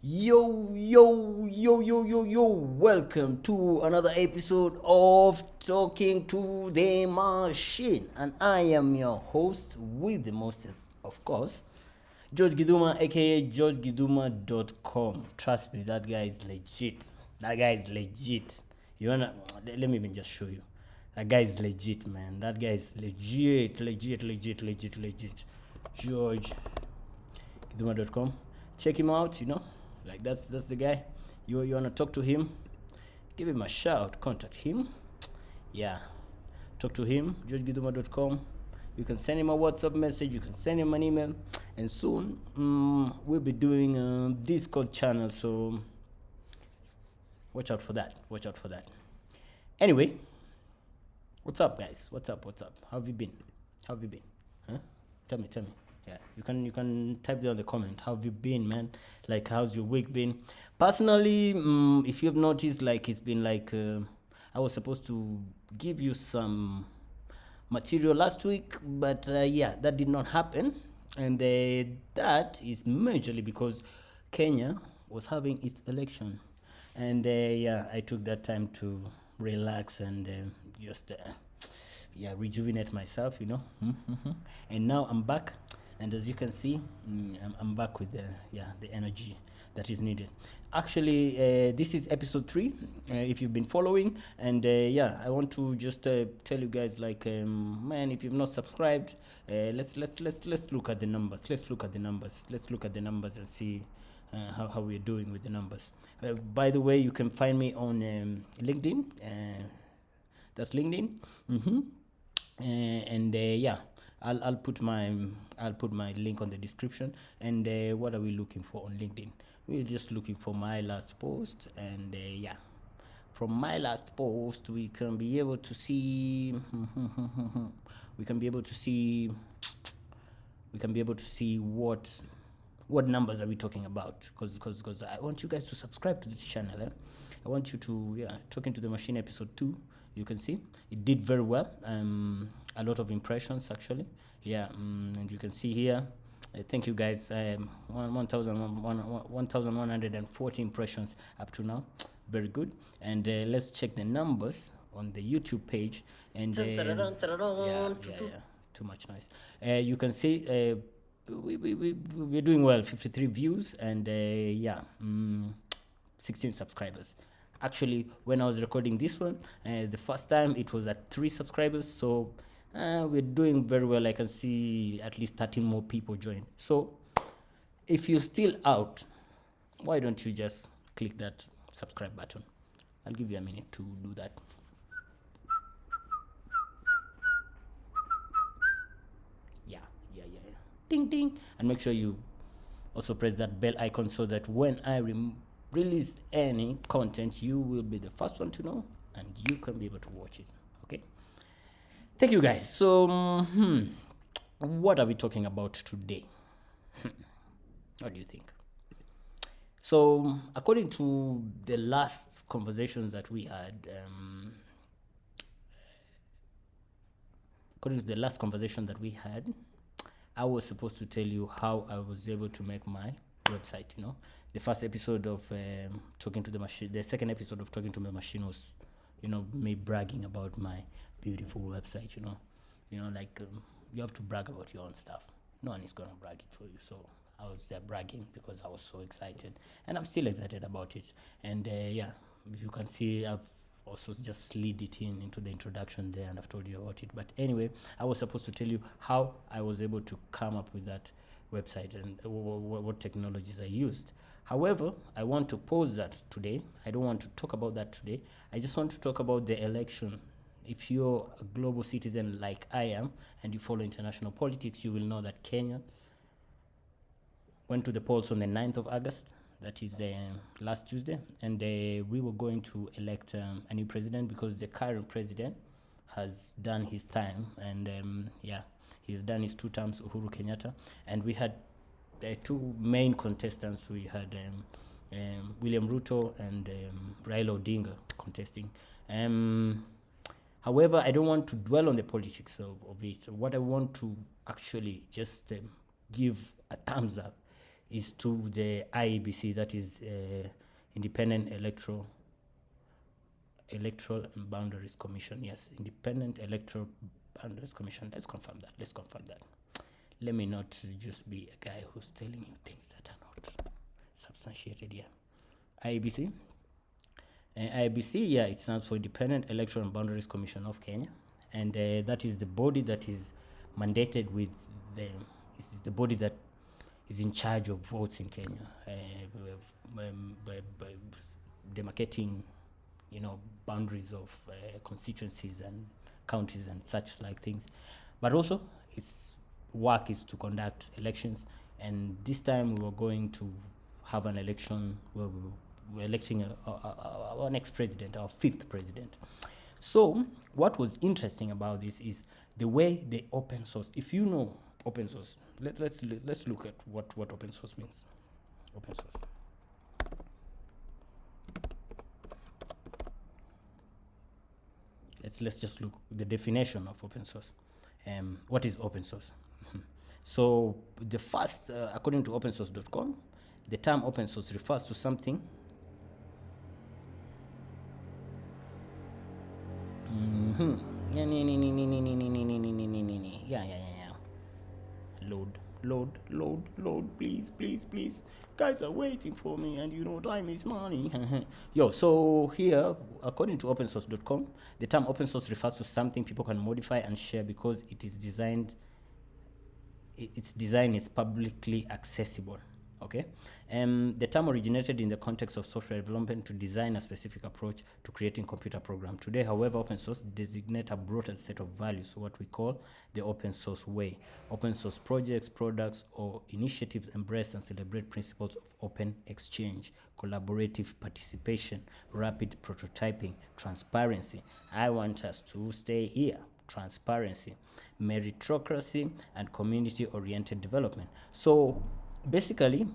Yo, welcome to another episode of Talking to the Machine. And I am your host with the mostest, of course, George Githuma, aka georgegithuma.com. Trust me, that guy is legit. You wanna, let me even just show you. That guy is legit, man. That guy is legit. Githuma.com. Check him out, like that's the guy. You wanna talk to him, give him a shout, contact him. Yeah, talk to him, georgegithuma.com. You can send him a WhatsApp message, you can send him an email, and soon we'll be doing a Discord channel, so watch out for that. Anyway, what's up, guys? What's up? How have you been? Huh? Tell me. Yeah, you can type there on the comment. How have you been, man? Like, how's your week been? Personally, if you've noticed, like, it's been like I was supposed to give you some material last week, but that did not happen, and that is majorly because Kenya was having its election, and I took that time to relax and just rejuvenate myself, and now I'm back. And as you can see, I'm back with the energy that is needed. Actually, this is episode 3, if you've been following, and I want to just tell you guys, like, man, if you've not subscribed, let's look at the numbers. Let's look at the numbers and see how we're doing with the numbers. By the way, you can find me on LinkedIn. That's LinkedIn. I'll put my link on the description. And what are we looking for on LinkedIn? We're just looking for my last post, and from my last post we can be able to see what numbers are we talking about, because I want you guys to subscribe to this channel. I want you to Talking to the Machine episode 2. You can see it did very well. A lot of impressions, actually. And you can see here, thank you guys, 1,140 impressions up to now. Very good. And let's check the numbers on the YouTube page. And too much noise. You can see we're doing well. 53 views and 16 subscribers. Actually, when I was recording this one, the first time it was at 3 subscribers, so we're doing very well. I can see at least 13 more people join. So if you're still out, why don't you just click that subscribe button? I'll give you a minute to do that. Ding ding. And make sure you also press that bell icon so that when I release any content, you will be the first one to know, and you can be able to watch it. Okay, thank you guys. So what are we talking about today? What do you think? So according to the last conversations that we had, I was supposed to tell you how I was able to make my website. The first episode of Talking to the Machine, the second episode of Talking to the Machine was, me bragging about my beautiful website. You have to brag about your own stuff. No one is gonna brag it for you. So I was there bragging because I was so excited, and I'm still excited about it. And you can see I've also just slid it into the introduction there, and I've told you about it. But anyway, I was supposed to tell you how I was able to come up with that website and what technologies I used. However, I want to pause that today. I don't want to talk about that today. I just want to talk about the election. If you're a global citizen like I am, and you follow international politics, you will know that Kenya went to the polls on the 9th of August. That is last Tuesday. And we were going to elect a new president, because the current president has done his time. And he's done his 2 terms, Uhuru Kenyatta. And we had 2 main contestants. We had William Ruto and Raila Odinga contesting. However, I don't want to dwell on the politics of it. What I want to actually just give a thumbs up is to the IEBC, that is Independent Electoral and Boundaries Commission. Yes, Independent Electoral Boundaries Commission. Let's confirm that. Let me not just be a guy who's telling you things that are not substantiated here. IEBC. IEBC, yeah, it stands for Independent Electoral and Boundaries Commission of Kenya, and that is the body that is mandated with this is the body that is in charge of votes in Kenya, by demarcating, boundaries of constituencies and counties and such like things. But also, its work is to conduct elections, and this time we were going to have an election where we're electing our next president, our 5th president. So what was interesting about this is the way they open source. If you know open source, let's look at what open source means. Open source. Let's just look at the definition of open source. What is open source? So the first, according to opensource.com, the term open source refers to something Load, please. Guys are waiting for me, and time is money. So here, according to opensource.com, the term open source refers to something people can modify and share because its design is publicly accessible. Okay, the term originated in the context of software development to design a specific approach to creating computer program. Today, however, open source designate a broader set of values, what we call the open source way. Open source projects, products, or initiatives embrace and celebrate principles of open exchange, collaborative participation, rapid prototyping, transparency. I want us to stay here. Transparency, meritocracy, and community-oriented development. So basically,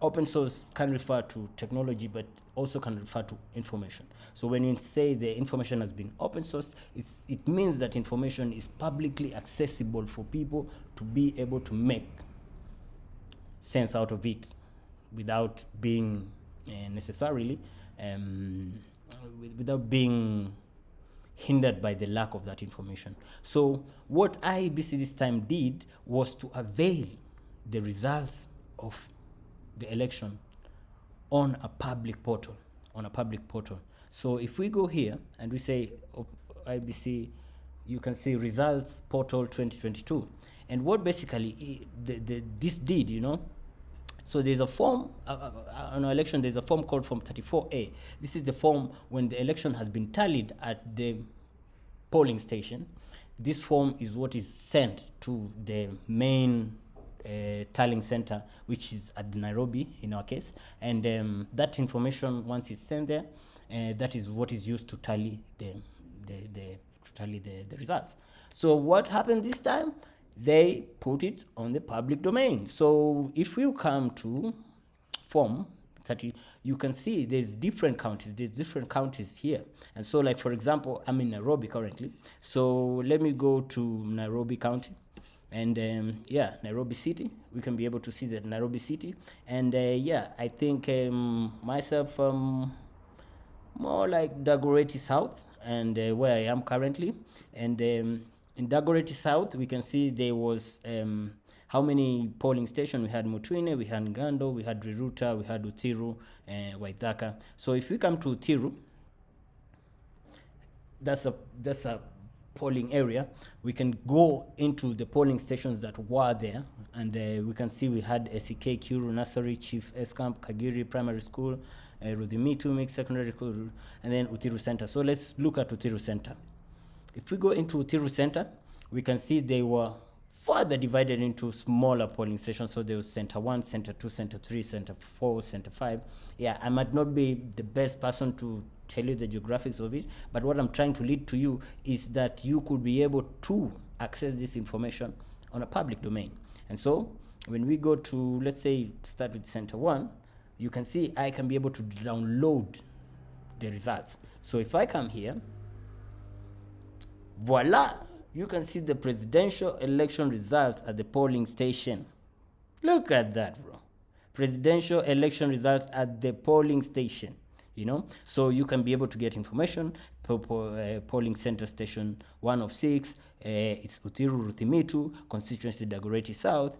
open source can refer to technology, but also can refer to information. So when you say the information has been open source, it means that information is publicly accessible for people to be able to make sense out of it without being necessarily without being hindered by the lack of that information. So what IEBC this time did was to avail the results of the election on a public portal. So if we go here and we say IEBC, you can see results portal 2022. And what basically this did, so there's a form, on an election, there's a form called Form 34A. This is the form when the election has been tallied at the polling station. This form is what is sent to the main tallying center, which is at Nairobi in our case. And that information, once it's sent there, that is what is used to tally the results. So what happened this time? They put it on the public domain. So if you come to Form 30, you can see there's different counties here. And so, like, for example, I'm in Nairobi currently. So let me go to Nairobi County. And Nairobi City, we can be able to see that Nairobi City. And I think myself, more like Dagoretti South, and where I am currently. And in Dagoretti South, we can see there was how many polling stations. We had Mutwine, we had Ngando, we had Riruta, we had Uthiru, Waithaka. So if we come to Uthiru, that's a polling area. We can go into the polling stations that were there, and we can see we had SEK, Kuru, Nursery, Chief Escamp, Kagiri Primary School, Rudhimitu Mixed Secondary School, and then Uthiru Center. So let's look at Uthiru Center. If we go into Uthiru Center, we can see they were further divided into smaller polling stations. So there was Center 1, Center 2, Center 3, Center 4, Center 5. Yeah, I might not be the best person to tell you the geographics of it, but what I'm trying to lead to you is that you could be able to access this information on a public domain. And so when we go to, let's say, start with Center 1, you can see I can be able to download the results. So if I come here, voila, you can see the presidential election results at the polling station. Look at that, bro. presidential election results at the polling station. So you can be able to get information. Polling center station 1 of 6, it's Uthiru Ruthimitu, constituency Dagoretti South,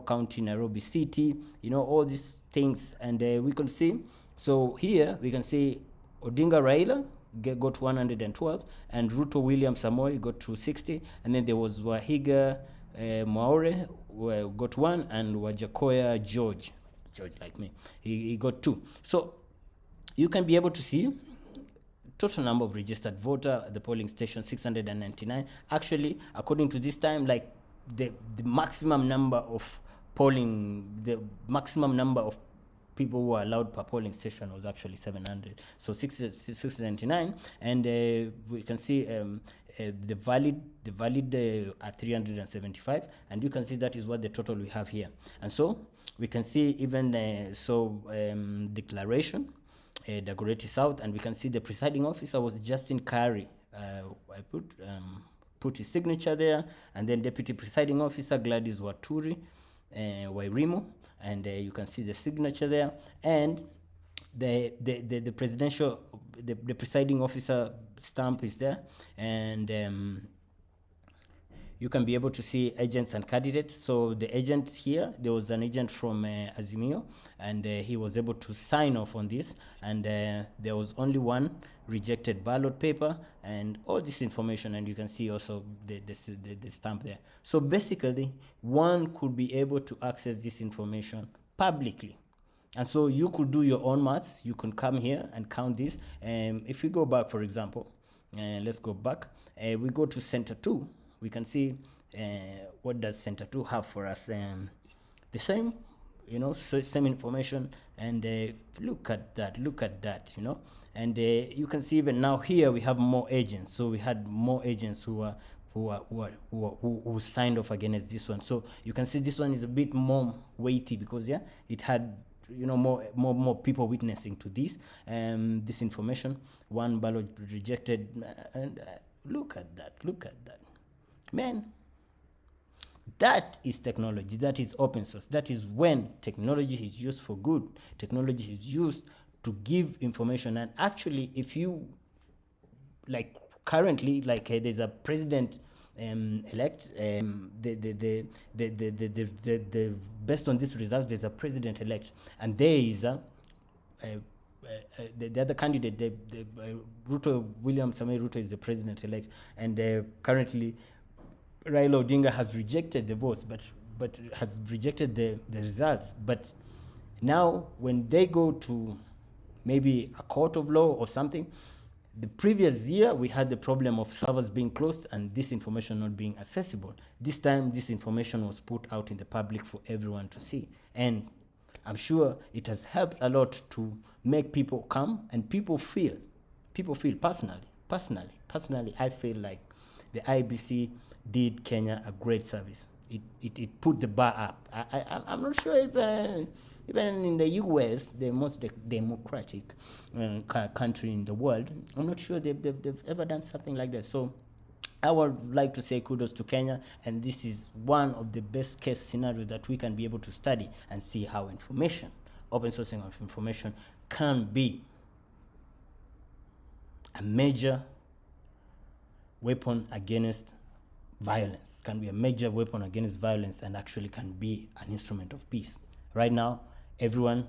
county Nairobi City, all these things. And we can see, so here we can see Odinga Raila got 112, and Ruto William Samoei got 260, and then there was Wahiga Mwaure got 1, and Wajakoya George like me, he got 2. So you can be able to see total number of registered voter at the polling station, 699. Actually, according to this time, like the maximum number of people who are allowed per polling station was actually 700. So 699, and we can see the valid are 375, and you can see that is what the total we have here. And so we can see even declaration, Dagoretti South, and we can see the presiding officer was Justin Curry. I put his signature there, and then deputy presiding officer Gladys Waturi Wairimu, and you can see the signature there, and the presidential the presiding officer stamp is there, and you can be able to see agents and candidates. So the agent here, there was an agent from Azimio, and he was able to sign off on this, and there was only one rejected ballot paper, and all this information, and you can see also the stamp there. So basically, one could be able to access this information publicly. And so you could do your own maths. You can come here and count this. If we go back, for example, let's go back. We go to Center 2. We can see what does Center 2 have for us. The same, same information. And look at that, And you can see even now here we have more agents. So we had more agents who signed off against this one. So you can see this one is a bit more weighty because it had more people witnessing to this information. One ballot rejected, and look at that, man. That is technology. That is open source. That is when technology is used for good. Technology is used to give information. And actually, if you currently, there's a president elect, the based on this result, there's a president elect, and there is the other candidate, Ruto William Samoei Ruto is the president elect, and currently Raila Odinga has rejected the votes, but has rejected the results. But now when they go to maybe a court of law or something, the previous year, we had the problem of servers being closed and this information not being accessible. This time, this information was put out in the public for everyone to see. And I'm sure it has helped a lot to make people come and people feel personally, I feel like the IBC did Kenya a great service. It put the bar up. I'm not sure if even in the US, the most democratic country in the world, I'm not sure they've ever done something like that. So I would like to say kudos to Kenya, and this is one of the best case scenarios that we can be able to study and see how open sourcing of information can be a major weapon against violence, and actually can be an instrument of peace. Right now, everyone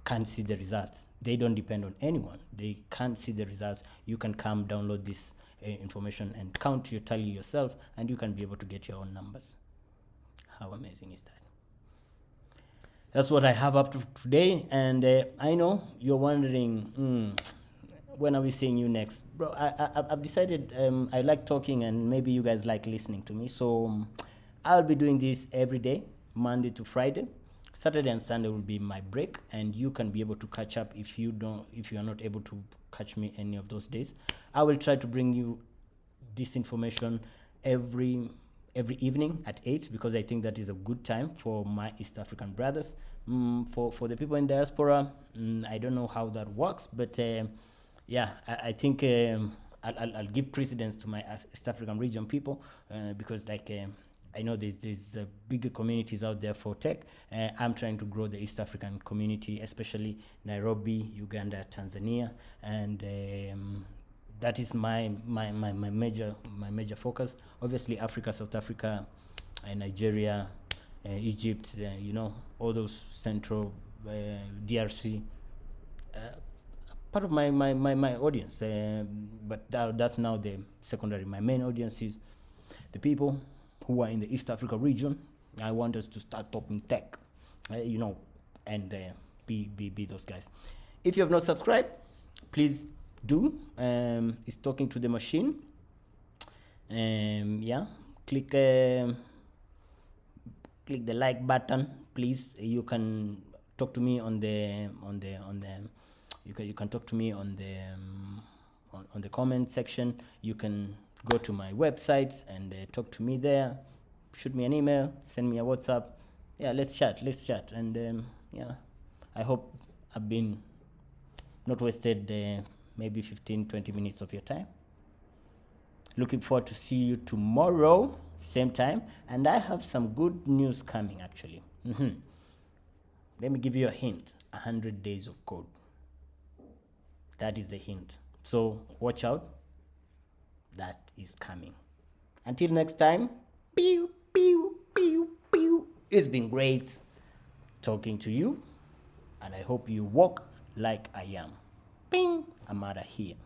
can't see the results. They don't depend on anyone. They can't see the results. You can come download this information and count your tally yourself, and you can be able to get your own numbers. How amazing is that? That's what I have up to today, and I know you're wondering, when are we seeing you next? Bro, I've decided I like talking, and maybe you guys like listening to me, so I'll be doing this every day, Monday to Friday. Saturday and Sunday will be my break, and you can be able to catch up if you are not able to catch me any of those days. I will try to bring you this information every evening at 8, because I think that is a good time for my East African brothers. For the people in diaspora, I don't know how that works, but I think I'll give precedence to my East African region people, because I know there's bigger communities out there for tech. I'm trying to grow the East African community, especially Nairobi, Uganda, Tanzania, and that is my major focus. Obviously, Africa, South Africa, Nigeria, Egypt, all those central DRC. Part of my audience, but that's now the secondary. My main audience is the people who are in the East Africa region. I want us to start talking tech, and be those guys. If you have not subscribed, please do. It's talking to the machine. Click the like button, please. You can talk to me on the you can talk to me on the comment section. You can go to my website and talk to me there. Shoot me an email, send me a WhatsApp. Yeah, let's chat. And I hope I've been not wasted maybe 15-20 minutes of your time. Looking forward to see you tomorrow, same time. And I have some good news coming, actually. Let me give you a hint. 100 days of code. That is the hint. So watch out. That is coming. Until next time. Pew, pew, pew, pew. It's been great talking to you. And I hope you walk like I am. Ping. I'm out of here.